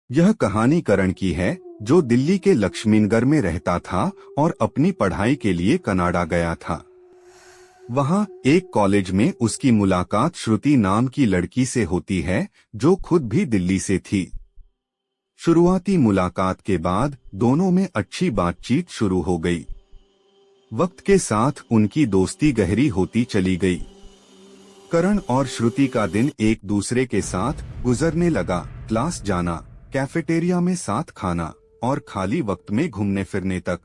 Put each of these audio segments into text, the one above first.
यह कहानी करण की है, जो दिल्ली के लक्ष्मीनगर में रहता था और अपनी पढ़ाई के लिए कनाडा गया था। वहाँ एक कॉलेज में उसकी मुलाकात श्रुति नाम की लड़की से होती है, जो खुद भी दिल्ली से थी। शुरुआती मुलाकात के बाद दोनों में अच्छी बातचीत शुरू हो गई। वक्त के साथ उनकी दोस्ती गहरी होती चली गई। करण और श्रुति का दिन एक दूसरे के साथ गुजरने लगा। क्लास जाना, कैफेटेरिया में साथ खाना और खाली वक्त में घूमने फिरने तक।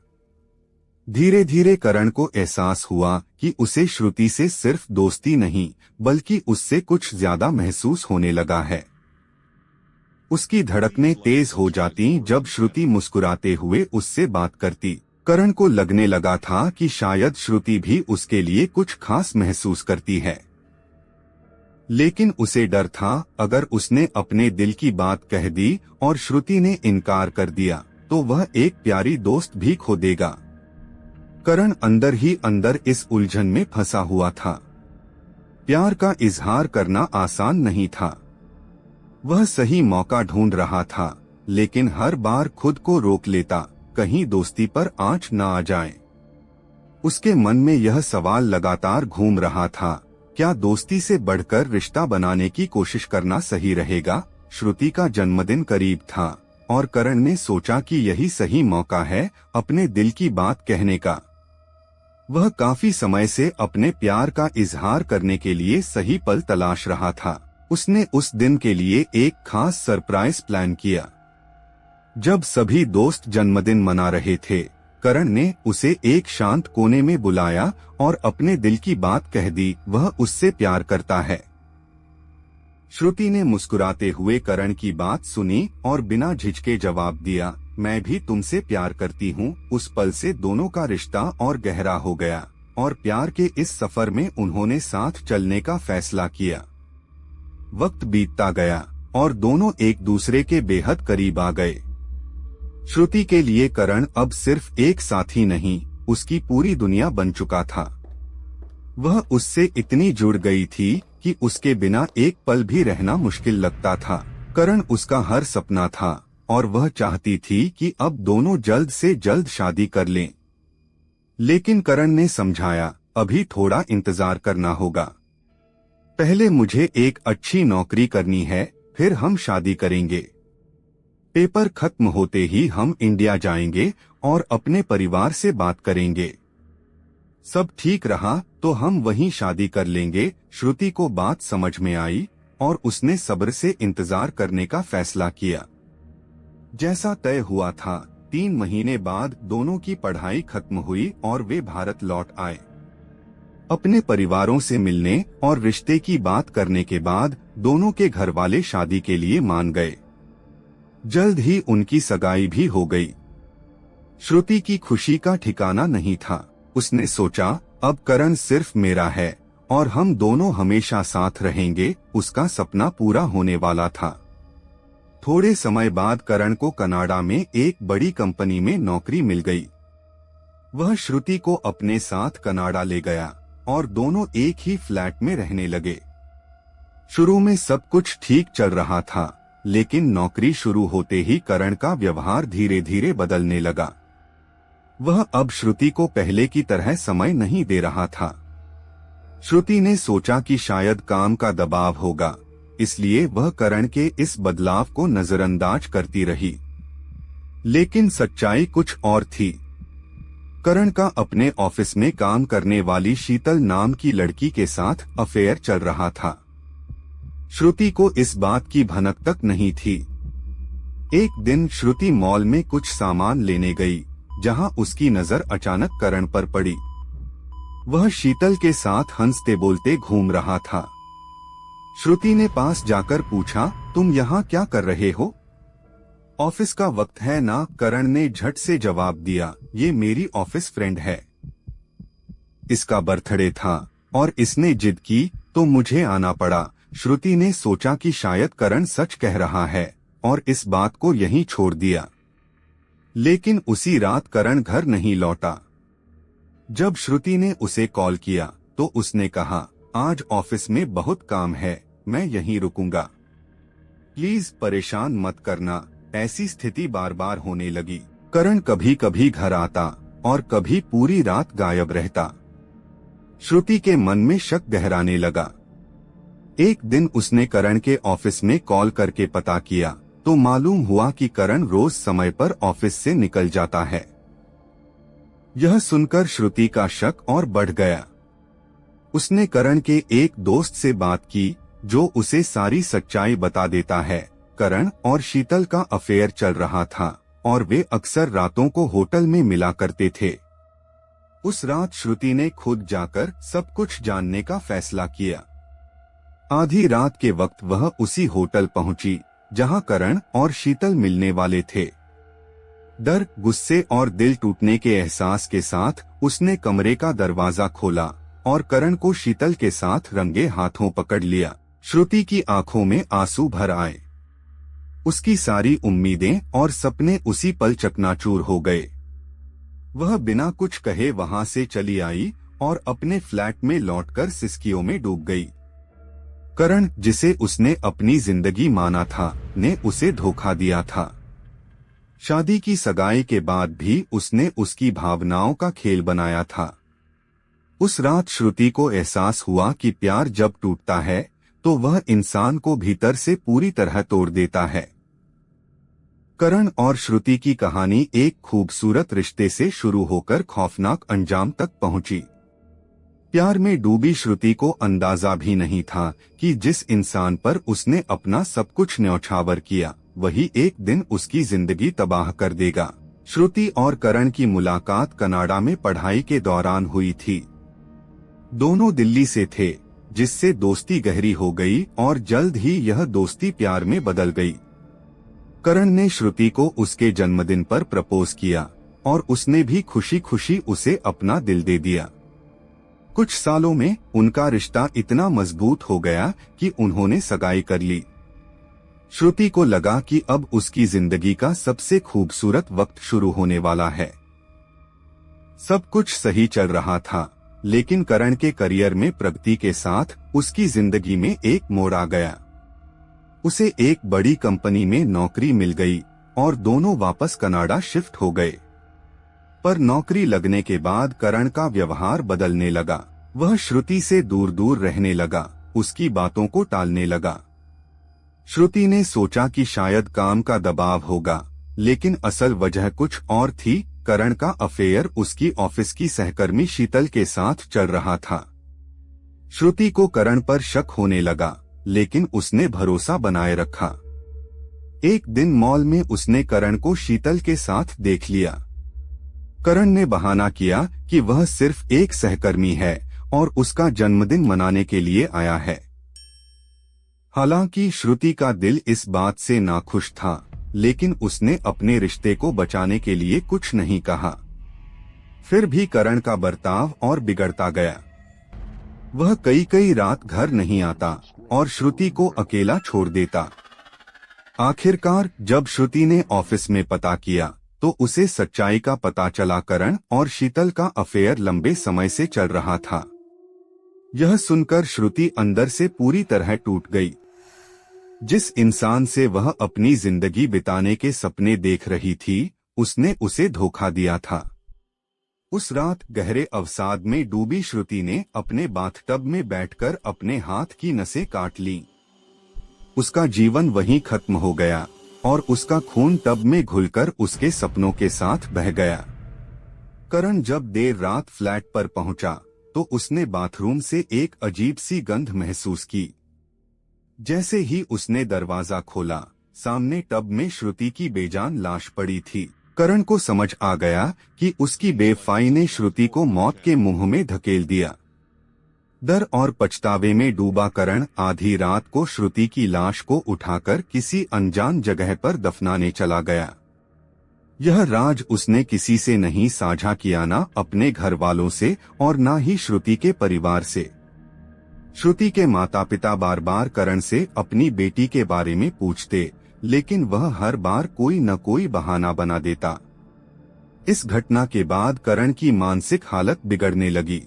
धीरे धीरे करण को एहसास हुआ कि उसे श्रुति से सिर्फ दोस्ती नहीं, बल्कि उससे कुछ ज्यादा महसूस होने लगा है। उसकी धड़कनें तेज हो जाती जब श्रुति मुस्कुराते हुए उससे बात करती। करण को लगने लगा था कि शायद श्रुति भी उसके लिए कुछ खास महसूस करती है। लेकिन उसे डर था, अगर उसने अपने दिल की बात कह दी और श्रुति ने इनकार कर दिया, तो वह एक प्यारी दोस्त भी खो देगा। करण अंदर ही अंदर इस उलझन में फंसा हुआ था। प्यार का इजहार करना आसान नहीं था। वह सही मौका ढूंढ रहा था, लेकिन हर बार खुद को रोक लेता, कहीं दोस्ती पर आंच न आ जाए। उसके मन में यह सवाल लगातार घूम रहा था, क्या दोस्ती से बढ़कर रिश्ता बनाने की कोशिश करना सही रहेगा? श्रुति का जन्मदिन करीब था और करण ने सोचा कि यही सही मौका है अपने दिल की बात कहने का। वह काफी समय से अपने प्यार का इजहार करने के लिए सही पल तलाश रहा था। उसने उस दिन के लिए एक खास सरप्राइज प्लान किया। जब सभी दोस्त जन्मदिन मना रहे थे, करण ने उसे एक शांत कोने में बुलाया और अपने दिल की बात कह दी, वह उससे प्यार करता है। श्रुति ने मुस्कुराते हुए करण की बात सुनी और बिना झिझके जवाब दिया, मैं भी तुमसे प्यार करती हूँ। उस पल से दोनों का रिश्ता और गहरा हो गया और प्यार के इस सफर में उन्होंने साथ चलने का फैसला किया। वक्त बीतता गया और दोनों एक दूसरे के बेहद करीब आ गए। श्रुति के लिए करण अब सिर्फ एक साथी नहीं, उसकी पूरी दुनिया बन चुका था। वह उससे इतनी जुड़ गई थी कि उसके बिना एक पल भी रहना मुश्किल लगता था। करण उसका हर सपना था और वह चाहती थी कि अब दोनों जल्द से जल्द शादी कर लें। लेकिन करण ने समझाया, अभी थोड़ा इंतजार करना होगा। पहले मुझे एक अच्छी नौकरी करनी है, फिर हम शादी करेंगे। पेपर खत्म होते ही हम इंडिया जाएंगे और अपने परिवार से बात करेंगे। सब ठीक रहा तो हम वहीं शादी कर लेंगे। श्रुति को बात समझ में आई और उसने सब्र से इंतजार करने का फैसला किया। जैसा तय हुआ था, 3 महीने बाद दोनों की पढ़ाई खत्म हुई और वे भारत लौट आए। अपने परिवारों से मिलने और रिश्ते की बात करने के बाद दोनों के घर वाले शादी के लिए मान गए। जल्द ही उनकी सगाई भी हो गई। श्रुति की खुशी का ठिकाना नहीं था। उसने सोचा, अब करण सिर्फ मेरा है और हम दोनों हमेशा साथ रहेंगे। उसका सपना पूरा होने वाला था। थोड़े समय बाद करण को कनाडा में एक बड़ी कंपनी में नौकरी मिल गई। वह श्रुति को अपने साथ कनाडा ले गया और दोनों एक ही फ्लैट में रहने लगे। शुरू में सब कुछ ठीक चल रहा था, लेकिन नौकरी शुरू होते ही करण का व्यवहार धीरे धीरे बदलने लगा। वह अब श्रुति को पहले की तरह समय नहीं दे रहा था। श्रुति ने सोचा कि शायद काम का दबाव होगा, इसलिए वह करण के इस बदलाव को नजरअंदाज करती रही। लेकिन सच्चाई कुछ और थी। करण का अपने ऑफिस में काम करने वाली शीतल नाम की लड़की के साथ अफेयर चल रहा था। श्रुति को इस बात की भनक तक नहीं थी। एक दिन श्रुति मॉल में कुछ सामान लेने गई, जहां उसकी नजर अचानक करण पर पड़ी। वह शीतल के साथ हंसते बोलते घूम रहा था। श्रुति ने पास जाकर पूछा, तुम यहाँ क्या कर रहे हो? ऑफिस का वक्त है ना? करण ने झट से जवाब दिया, ये मेरी ऑफिस फ्रेंड है। इसका बर्थडे था और इसने जिद की तो मुझे आना पड़ा। श्रुति ने सोचा कि शायद करण सच कह रहा है और इस बात को यहीं छोड़ दिया। लेकिन उसी रात करण घर नहीं लौटा। जब श्रुति ने उसे कॉल किया तो उसने कहा, आज ऑफिस में बहुत काम है, मैं यहीं रुकूंगा। प्लीज परेशान मत करना। ऐसी स्थिति बार बार होने लगी। करण कभी कभी घर आता और कभी पूरी रात गायब रहता। श्रुति के मन में शक गहराने लगा। एक दिन उसने करण के ऑफिस में कॉल करके पता किया तो मालूम हुआ कि करण रोज समय पर ऑफिस से निकल जाता है। यह सुनकर श्रुति का शक और बढ़ गया। उसने करण के एक दोस्त से बात की जो उसे सारी सच्चाई बता देता है। करण और शीतल का अफेयर चल रहा था और वे अक्सर रातों को होटल में मिला करते थे। उस रात श्रुति ने खुद जाकर सब कुछ जानने का फैसला किया। आधी रात के वक्त वह उसी होटल पहुंची जहां करण और शीतल मिलने वाले थे। डर, गुस्से और दिल टूटने के एहसास के साथ उसने कमरे का दरवाजा खोला और करण को शीतल के साथ रंगे हाथों पकड़ लिया। श्रुति की आंखों में आंसू भर आए। उसकी सारी उम्मीदें और सपने उसी पल चकनाचूर हो गए। वह बिना कुछ कहे वहां से चली आई और अपने फ्लैट में लौटकर सिसकियों में डूब गई। करण, जिसे उसने अपनी जिंदगी माना था, ने उसे धोखा दिया था। शादी की सगाई के बाद भी उसने उसकी भावनाओं का खेल बनाया था। उस रात श्रुति को एहसास हुआ कि प्यार जब टूटता है तो वह इंसान को भीतर से पूरी तरह तोड़ देता है। करण और श्रुति की कहानी एक खूबसूरत रिश्ते से शुरू होकर खौफनाक अंजाम तक पहुंची। प्यार में डूबी श्रुति को अंदाजा भी नहीं था कि जिस इंसान पर उसने अपना सब कुछ न्यौछावर किया वही एक दिन उसकी जिंदगी तबाह कर देगा। श्रुति और करण की मुलाकात कनाडा में पढ़ाई के दौरान हुई थी। दोनों दिल्ली से थे, जिससे दोस्ती गहरी हो गई और जल्द ही यह दोस्ती प्यार में बदल गई। करण ने श्रुति को उसके जन्मदिन पर प्रपोज किया और उसने भी खुशी खुशी उसे अपना दिल दे दिया। कुछ सालों में उनका रिश्ता इतना मजबूत हो गया कि उन्होंने सगाई कर ली। श्रुति को लगा कि अब उसकी जिंदगी का सबसे खूबसूरत वक्त शुरू होने वाला है। सब कुछ सही चल रहा था, लेकिन करण के करियर में प्रगति के साथ उसकी जिंदगी में एक मोड़ आ गया। उसे एक बड़ी कंपनी में नौकरी मिल गई और दोनों वापस कनाडा शिफ्ट हो गए। पर नौकरी लगने के बाद करण का व्यवहार बदलने लगा। वह श्रुति से दूर दूर रहने लगा, उसकी बातों को टालने लगा। श्रुति ने सोचा कि शायद काम का दबाव होगा, लेकिन असल वजह कुछ और थी। करण का अफेयर उसकी ऑफिस की सहकर्मी शीतल के साथ चल रहा था। श्रुति को करण पर शक होने लगा, लेकिन उसने भरोसा बनाए रखा। एक दिन मॉल में उसने करण को शीतल के साथ देख लिया। करण ने बहाना किया कि वह सिर्फ एक सहकर्मी है और उसका जन्मदिन मनाने के लिए आया है। हालांकि श्रुति का दिल इस बात से नाखुश था, लेकिन उसने अपने रिश्ते को बचाने के लिए कुछ नहीं कहा। फिर भी करण का बर्ताव और बिगड़ता गया। वह कई रात घर नहीं आता और श्रुति को अकेला छोड़ देता। आखिरकार जब श्रुति ने ऑफिस में पता किया तो उसे सच्चाई का पता चला। करण और शीतल का अफेयर लंबे समय से चल रहा था। यह सुनकर श्रुति अंदर से पूरी तरह टूट गई। जिस इंसान से वह अपनी जिंदगी बिताने के सपने देख रही थी, उसने उसे धोखा दिया था। उस रात गहरे अवसाद में डूबी श्रुति ने अपने बाथटब में बैठकर अपने हाथ की नसें काट लीं। उसका जीवन वहीं खत्म हो गया और उसका खून टब में घुलकर उसके सपनों के साथ बह गया। करण जब देर रात फ्लैट पर पहुंचा तो उसने बाथरूम से एक अजीब सी गंध महसूस की। जैसे ही उसने दरवाजा खोला, सामने टब में श्रुति की बेजान लाश पड़ी थी। करण को समझ आ गया कि उसकी बेवफाई ने श्रुति को मौत के मुंह में धकेल दिया। डर और पछतावे में डूबा करण आधी रात को श्रुति की लाश को उठाकर किसी अनजान जगह पर दफनाने चला गया। यह राज उसने किसी से नहीं साझा किया, ना अपने घर वालों से और ना ही श्रुति के परिवार से। श्रुति के माता पिता बार बार करण से अपनी बेटी के बारे में पूछते, लेकिन वह हर बार कोई न कोई बहाना बना देता। इस घटना के बाद करण की मानसिक हालत बिगड़ने लगी।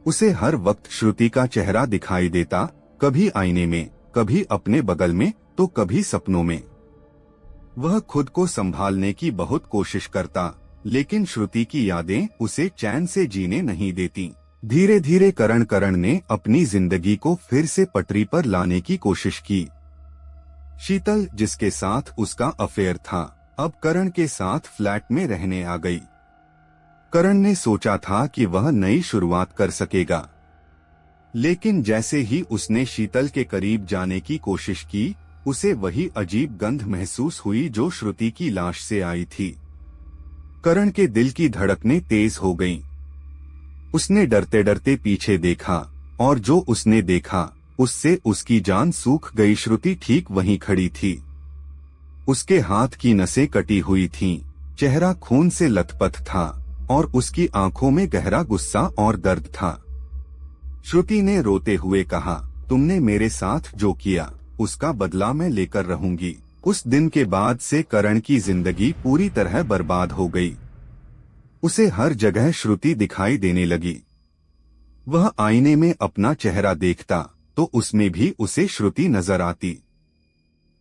उसे हर वक्त श्रुति का चेहरा दिखाई देता, कभी आईने में, कभी अपने बगल में, तो कभी सपनों में। वह खुद को संभालने की बहुत कोशिश करता, लेकिन श्रुति की यादें उसे चैन से जीने नहीं देती। धीरे धीरे करण ने अपनी जिंदगी को फिर से पटरी पर लाने की कोशिश की। शीतल, जिसके साथ उसका अफेयर था, अब करण के साथ फ्लैट में रहने आ गई। करण ने सोचा था कि वह नई शुरुआत कर सकेगा, लेकिन जैसे ही उसने शीतल के करीब जाने की कोशिश की, उसे वही अजीब गंध महसूस हुई जो श्रुति की लाश से आई थी। करण के दिल की धड़कनें तेज हो गईं। उसने डरते डरते पीछे देखा, और जो उसने देखा उससे उसकी जान सूख गई। श्रुति ठीक वहीं खड़ी थी। उसके हाथ की नसें कटी हुई थीं, चेहरा खून से लथपथ था और उसकी आंखों में गहरा गुस्सा और दर्द था। श्रुति ने रोते हुए कहा, तुमने मेरे साथ जो किया उसका बदला मैं लेकर रहूंगी। उस दिन के बाद से करण की जिंदगी पूरी तरह बर्बाद हो गई। उसे हर जगह श्रुति दिखाई देने लगी। वह आईने में अपना चेहरा देखता तो उसमें भी उसे श्रुति नजर आती।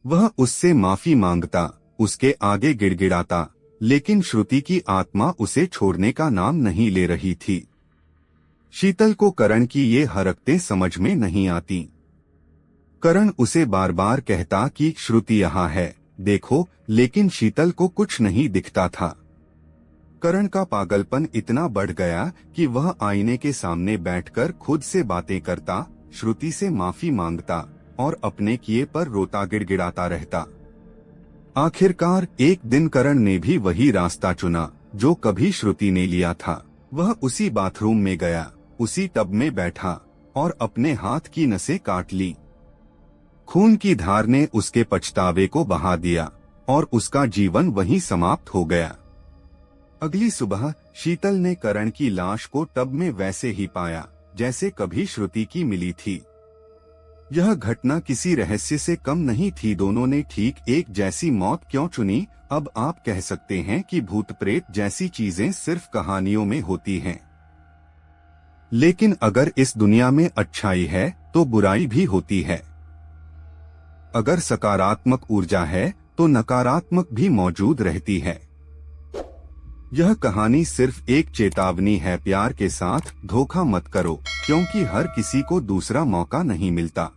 वह उससे माफी मांगता, उसके आगे गिड़गिड़ाता, लेकिन श्रुति की आत्मा उसे छोड़ने का नाम नहीं ले रही थी। शीतल को करण की ये हरकतें समझ में नहीं आती। करण उसे बार बार कहता कि श्रुति यहाँ है, देखो, लेकिन शीतल को कुछ नहीं दिखता था। करण का पागलपन इतना बढ़ गया कि वह आईने के सामने बैठकर खुद से बातें करता, श्रुति से माफी मांगता और अपने किए पर रोता गिड़गिड़ाता रहता। आखिरकार एक दिन करण ने भी वही रास्ता चुना जो कभी श्रुति ने लिया था। वह उसी बाथरूम में गया, उसी टब में बैठा और अपने हाथ की नसें काट ली। खून की धार ने उसके पछतावे को बहा दिया और उसका जीवन वहीं समाप्त हो गया। अगली सुबह शीतल ने करण की लाश को टब में वैसे ही पाया जैसे कभी श्रुति की मिली थी। यह घटना किसी रहस्य से कम नहीं थी। दोनों ने ठीक एक जैसी मौत क्यों चुनी? अब आप कह सकते हैं कि भूत प्रेत जैसी चीजें सिर्फ कहानियों में होती हैं, लेकिन अगर इस दुनिया में अच्छाई है तो बुराई भी होती है। अगर सकारात्मक ऊर्जा है तो नकारात्मक भी मौजूद रहती है। यह कहानी सिर्फ एक चेतावनी है, प्यार के साथ धोखा मत करो, क्योंकि हर किसी को दूसरा मौका नहीं मिलता।